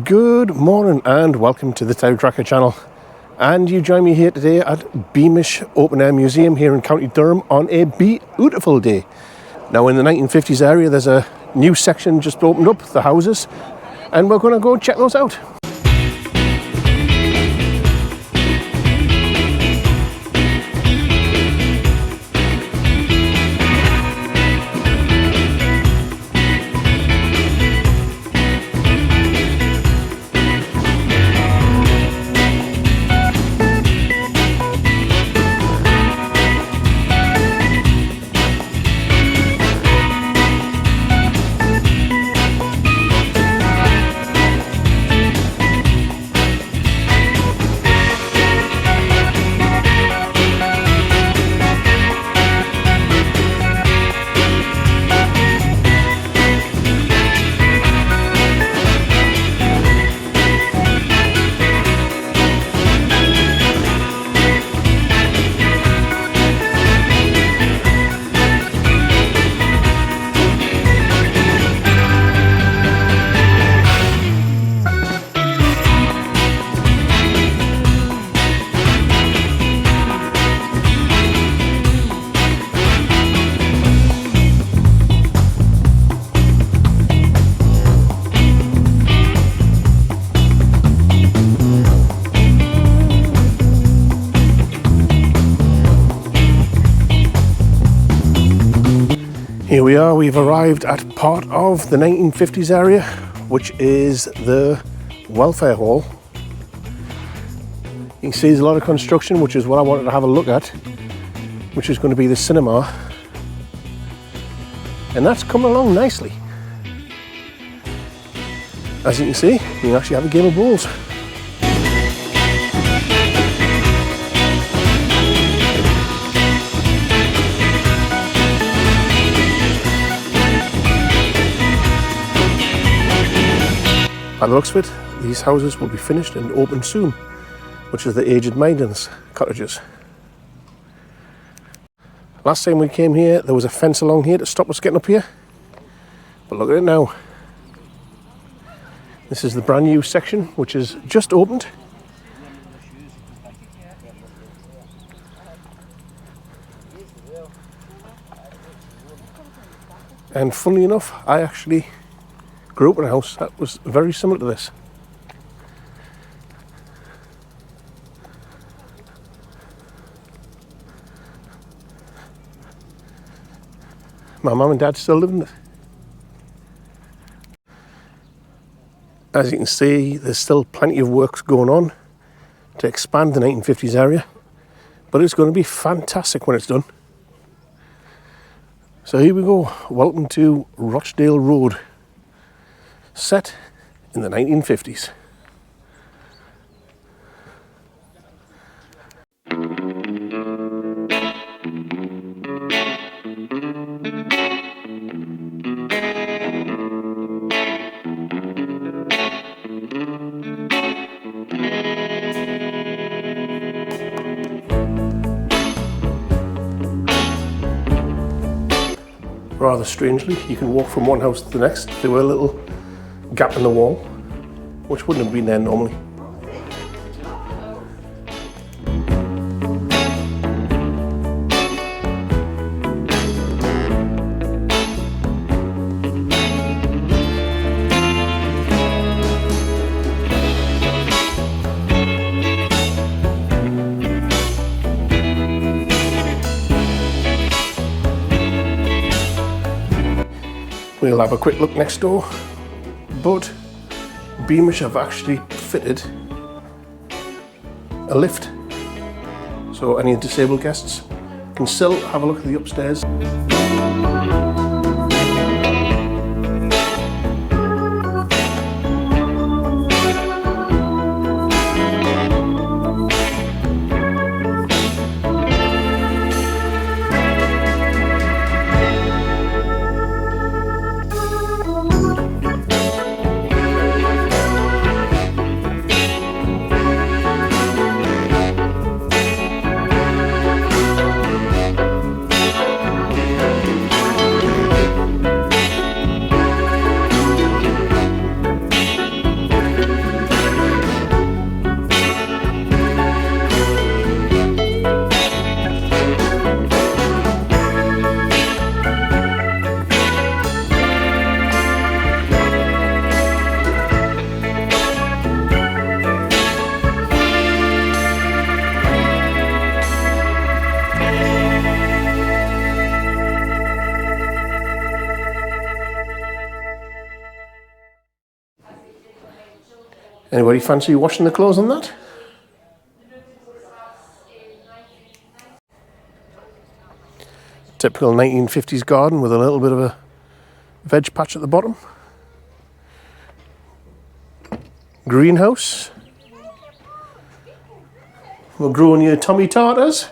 Good morning and welcome to the TerryTracker channel. And you join me here today at Beamish Open Air Museum here in County Durham on a beautiful day. Now in the 1950s area there's a new section just opened up, the houses, and we're going to go check those out. Here we are, we've arrived at part of the 1950s area, which is the welfare hall. You can see there's a lot of construction, which is what I wanted to have a look at, which is going to be the cinema. And that's coming along nicely. As you can see, you can actually have a game of bowls. By the looks of it, these houses will be finished and open soon, which is the aged maintenance cottages. Last time we came here, there was a fence along here to stop us getting up here. But look at it now. This is the brand new section, which is just opened. And funnily enough, I actually grew up in a house that was very similar to this. My mum and dad still live in it. As you can see, there's still plenty of works going on to expand the 1950s area, but it's going to be fantastic when it's done. So here we go. Welcome to Rochdale Road, set in the 1950s. Rather strangely, you can walk from one house to the next through a little gap in the wall, which wouldn't have been there normally. We'll have a quick look next door, but Beamish have actually fitted a lift, so any disabled guests can still have a look at the upstairs. Anybody fancy washing the clothes on that? Typical 1950s garden with a little bit of a veg patch at the bottom. Greenhouse. We're growing your Tommy Tartars.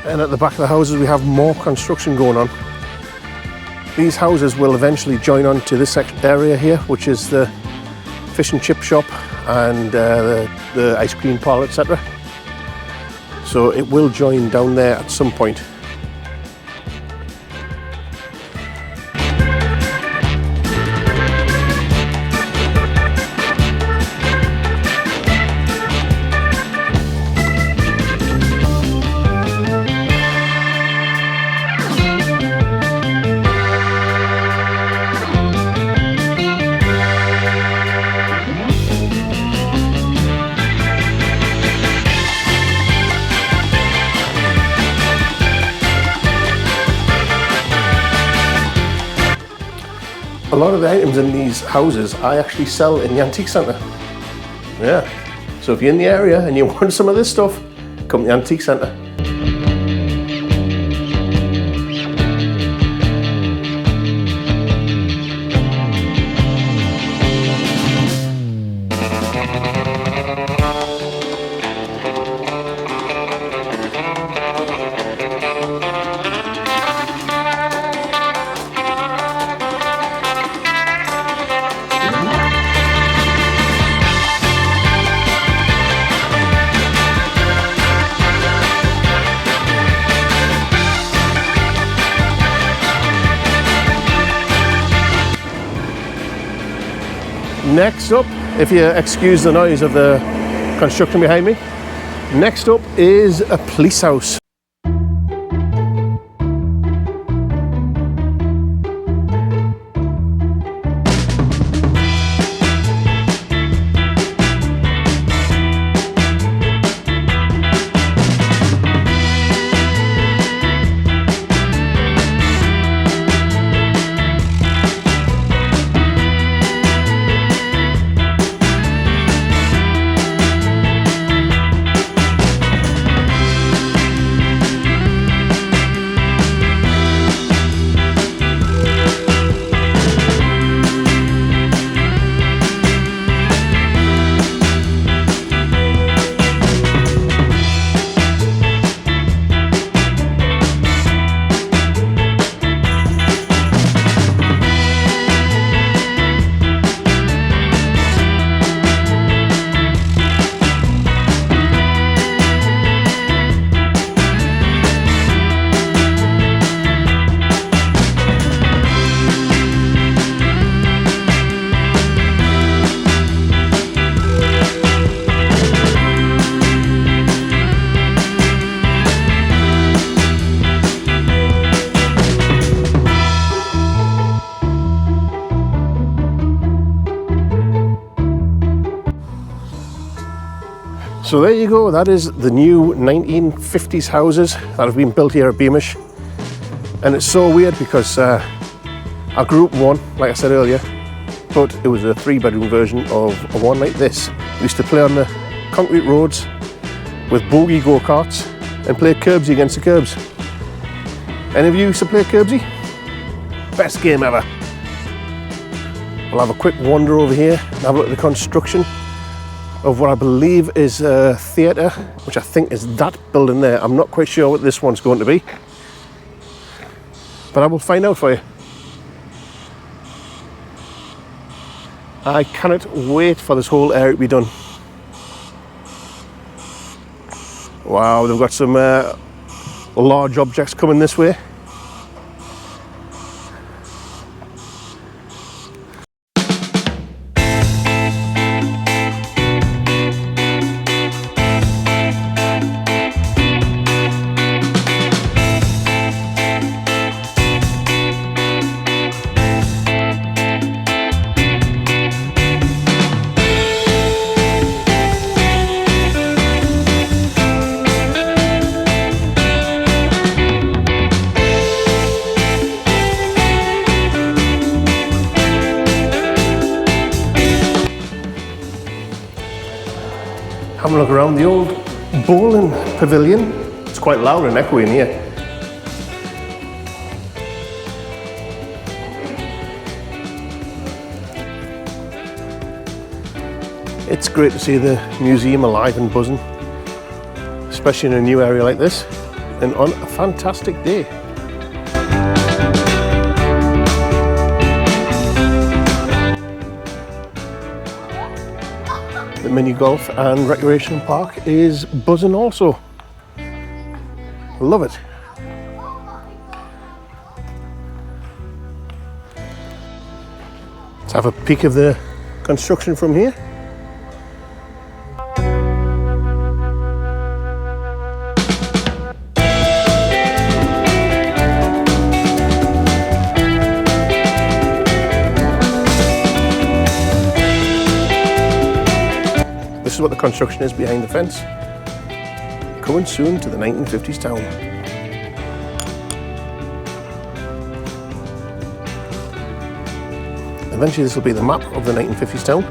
And at the back of the houses we have more construction going on. These houses will eventually join on to this area here, which is the fish and chip shop and the ice cream parlour, etc. So it will join down there at some point. A lot of the items in these houses I actually sell in the antique centre. Yeah, so if you're in the area and you want some of this stuff, come to the antique centre. Next up, if you excuse the noise of the construction behind me, next up is a police house. So there you go, that is the new 1950s houses that have been built here at Beamish. And it's so weird because I grew up in one, like I said earlier, but it was a 3-bedroom version of a one like this. We used to play on the concrete roads with bogey go-karts and play curbsy against the curbs. Any of you used to play curbsy? Best game ever. We'll have a quick wander over here and have a look at the construction of what I believe is a theatre, which I think is that building there. I'm not quite sure what this one's going to be, but I will find out for you. I cannot wait for this whole area to be done. Wow, they've got some large objects coming this way. Having a look around the old bowling pavilion. It's quite loud and echoey in here. It's great to see the museum alive and buzzing, especially in a new area like this and on a fantastic day. The mini golf and recreation park is buzzing also. Love it. Let's have a peek of the construction from here. This is what the construction is behind the fence. Coming soon to the 1950s town. Eventually this will be the map of the 1950s town.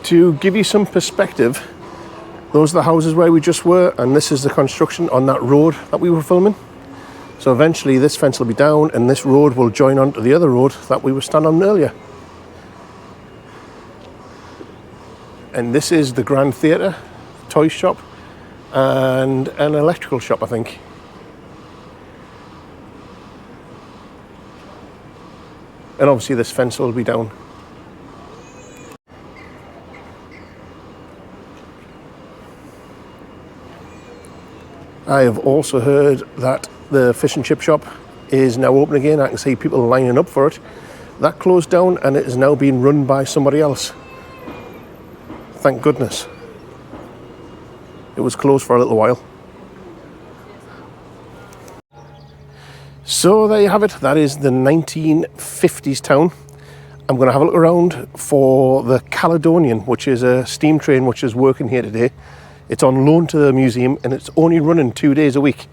To give you some perspective, those are the houses where we just were, and this is the construction on that road that we were filming. So eventually this fence will be down and this road will join onto the other road that we were standing on earlier. And this is the Grand Theatre, toy shop and an electrical shop, I think. And obviously this fence will be down. I have also heard that the fish and chip shop is now open again. I can see people lining up for it. That closed down and it is now being run by somebody else. Thank goodness. It was closed for a little while. So there you have it. That is the 1950s town. I'm going to have a look around for the Caledonian, which is a steam train which is working here today. It's on loan to the museum and it's only running 2 days a week.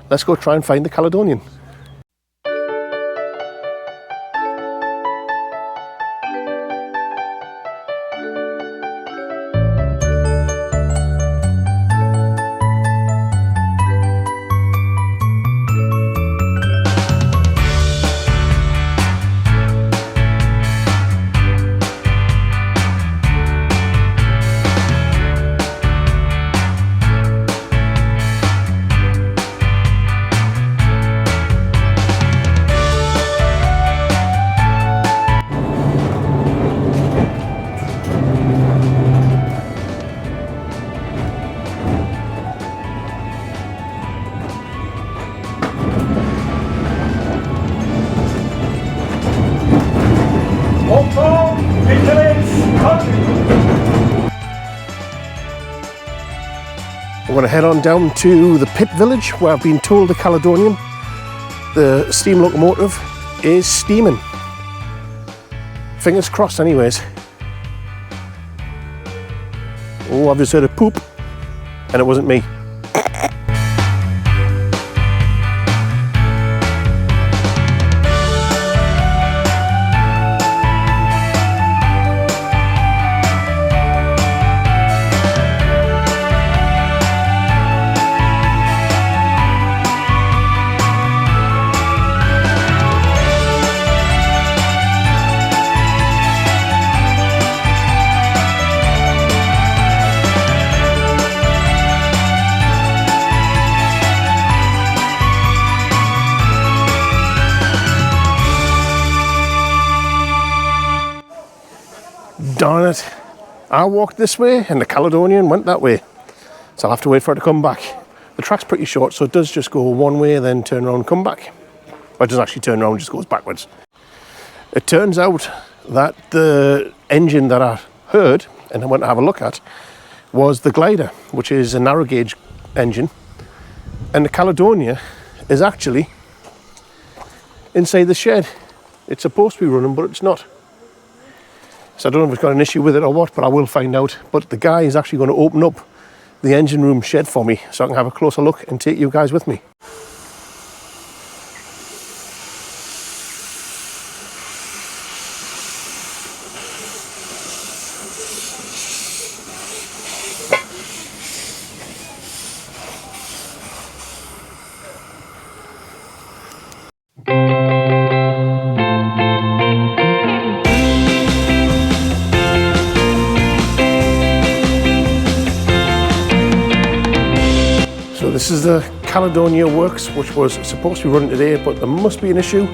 Let's go try and find the Caledonian. I'm going to head on down to the pit village where I've been told the Caledonian, the steam locomotive, is steaming. Fingers crossed anyways. Oh, I've just heard a poop and it wasn't me. Darn it, I walked this way and the Caledonian went that way. So I'll have to wait for it to come back. The track's pretty short, so it does just go one way, then turn around and come back. Well, it doesn't actually turn around, it just goes backwards. It turns out that the engine that I heard and I went to have a look at was the glider, which is a narrow gauge engine. And the Caledonia is actually inside the shed. It's supposed to be running, but it's not. So I don't know if it's got an issue with it or what, but I will find out. But the guy is actually going to open up the engine room shed for me so I can have a closer look and take you guys with me. So this is the Caledonia Works, which was supposed to be running today, but there must be an issue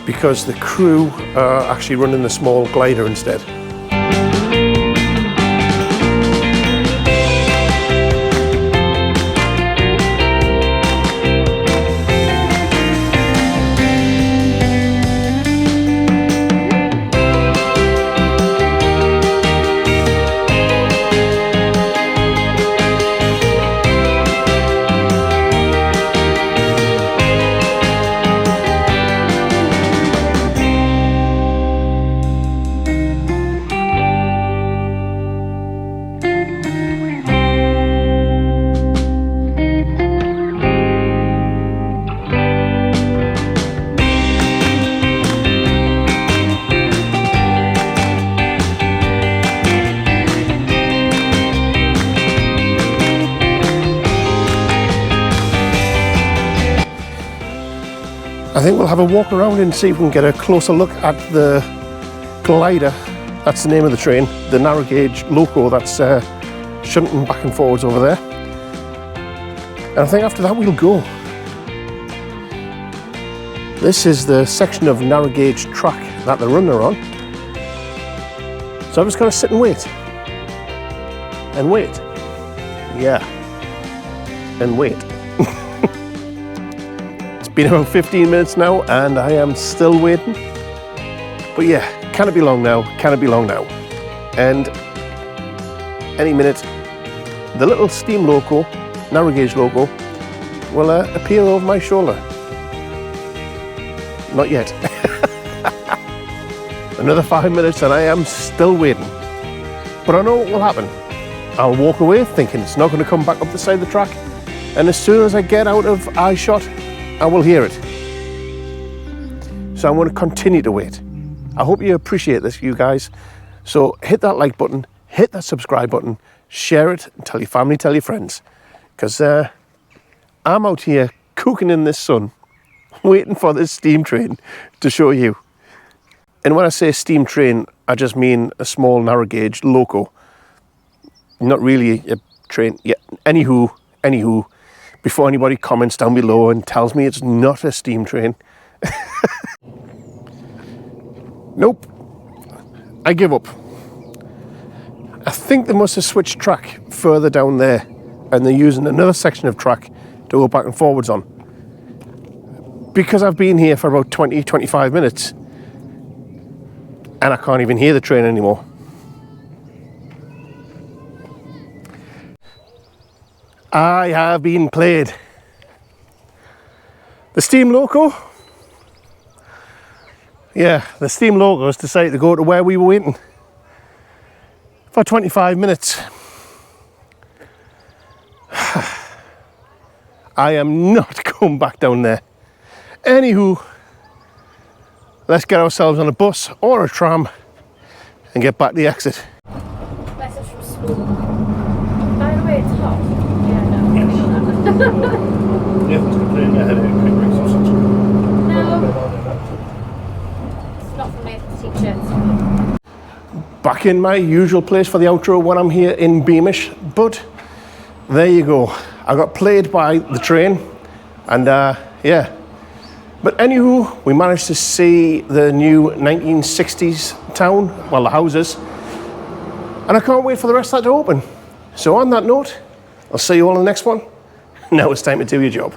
because the crew are actually running the small glider instead. I think we'll have a walk around and see if we can get a closer look at the glider. That's the name of the train, the narrow gauge loco that's shunting back and forwards over there. And I think after that we'll go. This is the section of narrow gauge track that the runner on. So I'm just going to sit and wait. And wait. Yeah. And wait. Been about 15 minutes now and I am still waiting. But yeah, can it be long now? Can it be long now? And any minute, the little steam loco, narrow gauge loco, will appear over my shoulder. Not yet. Another 5 minutes and I am still waiting. But I know what will happen. I'll walk away thinking it's not going to come back up the side of the track. And as soon as I get out of eye shot, I will hear it. So I'm going to continue to wait. I hope you appreciate this, you guys. So hit that like button, hit that subscribe button, share it, and tell your family, tell your friends. Because I'm out here cooking in this sun, waiting for this steam train to show you. And when I say steam train, I just mean a small narrow gauge loco. Not really a train. Yeah, anywho. Before anybody comments down below and tells me it's not a steam train. Nope. I give up. I think they must have switched track further down there and they're using another section of track to go back and forwards on. Because I've been here for about 20-25 minutes and I can't even hear the train anymore. I have been played. The steam loco? Yeah, the steam locos decided to go to where we were waiting for 25 minutes. I am not going back down there. Anywho, let's get ourselves on a bus or a tram and get back to the exit. Message from school. By the way, it's hot. Yeah, it's complaining ahead of quick breaks or something. No. It's not for me, it's t-shirts. Back in my usual place for the outro when I'm here in Beamish, but there you go. I got played by the train and yeah. But anywho, we managed to see the new 1960s town, well the houses, and I can't wait for the rest of that to open. So on that note, I'll see you all in the next one. Now it's time to do your job.